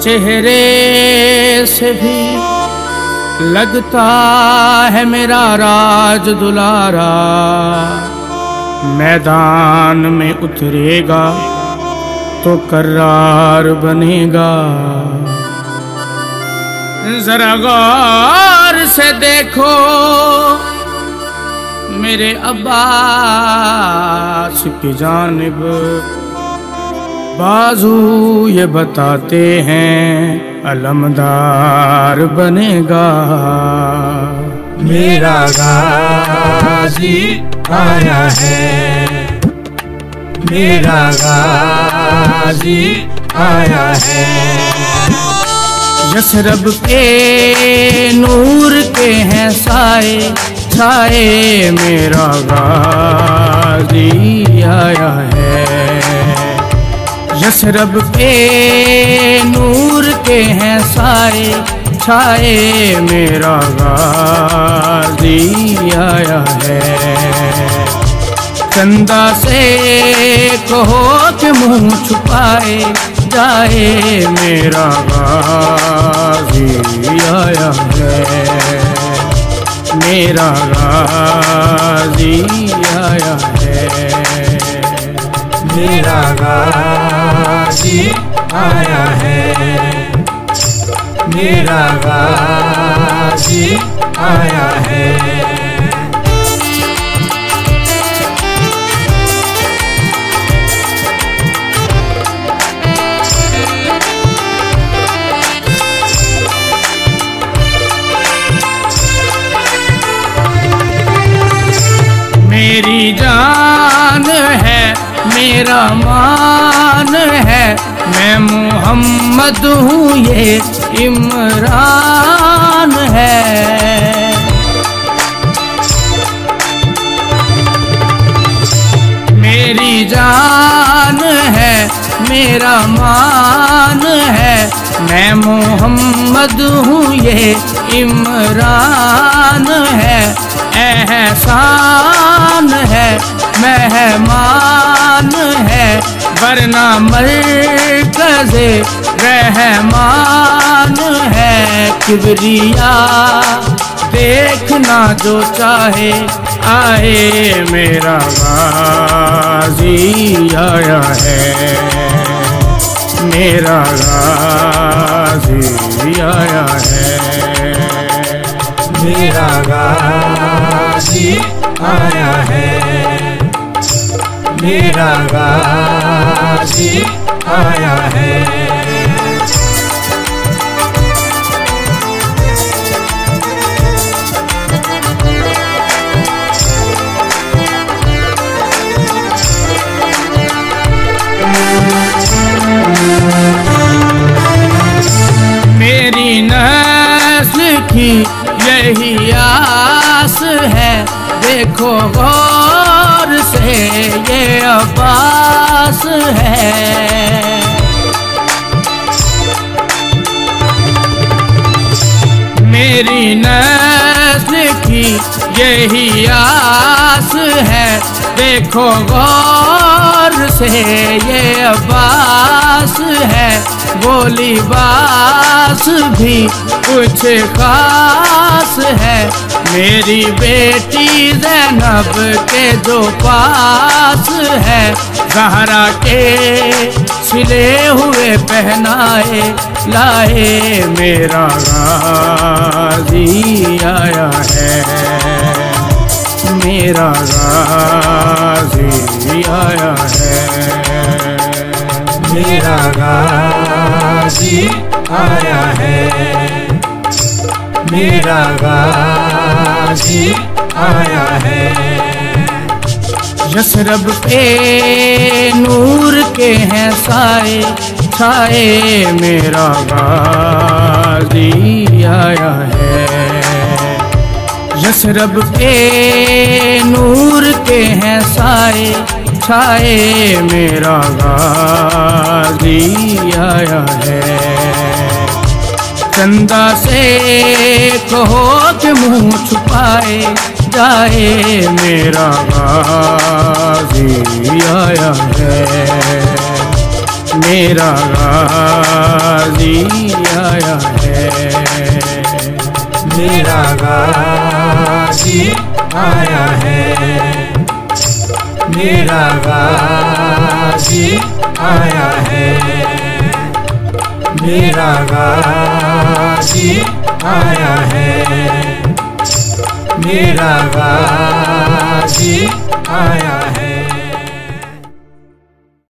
चेहरे से भी लगता है मेरा राज दुलारा, मैदान में उतरेगा तो कर्रार बनेगा। जरा गौर से देखो मेरे अब्बास की जानिब, बाजू ये बताते हैं अलमदार बनेगा। मेरा गाजी आया है, मेरा गाजी आया है। यसरब के नूर के हैं साए छाए, मेरा गाजी आया है। यसरब के नूर के हैं साए छाए, मेरा गाजी आया है। चंदा से कहो कि मुंह छुपाए जाए, मेरा गाजी आया है। मेरा गाजी आया है। मेरा गाजी आया है, मेरा गाजी आया है। मेरी जान है, मेरा मान है, मैं मोहम्मद हूँ ये इमरान है। मेरी जान है, मेरा मान है, मैं मोहम्मद हूँ ये इमरान है। एहसान है, मेहमान है, वरना मरकज़े रहमान है। किबरिया देखना जो चाहे आए, मेरा गाजी आया है। मेरा गाजी आया है। मेरा गाजी आया है, मेरा गाजी आया है। मेरी नस्ल की यही आस है, देखो गौर से ये अब्बास है। मेरी नस्ल की यही आस है, देखो गौर से ये अब्बास है। बोली बास भी कुछ खास है, मेरी बेटी ज़ैनब के जो पास है। ज़हरा के सिले हुए पहनाए लाए, मेरा गाजी आया है। मेरा गाजी आया है। मेरा गाजी आया है, मेरा गाजी आया है। यसरब पे नूर के हैं साए छाए, मेरा गाजी आया है। यसरब पे नूर के हैं साए छाए, मेरा गाजी आया है। चंदा से कहो कि मुंह छुपाए जाए, मेरा गाजी आया है। मेरा गाजी आया है। मेरा गाजी आया है। मेरा गाजी आया है। मेरा गाजी आया है। मेरा गाजी आया है।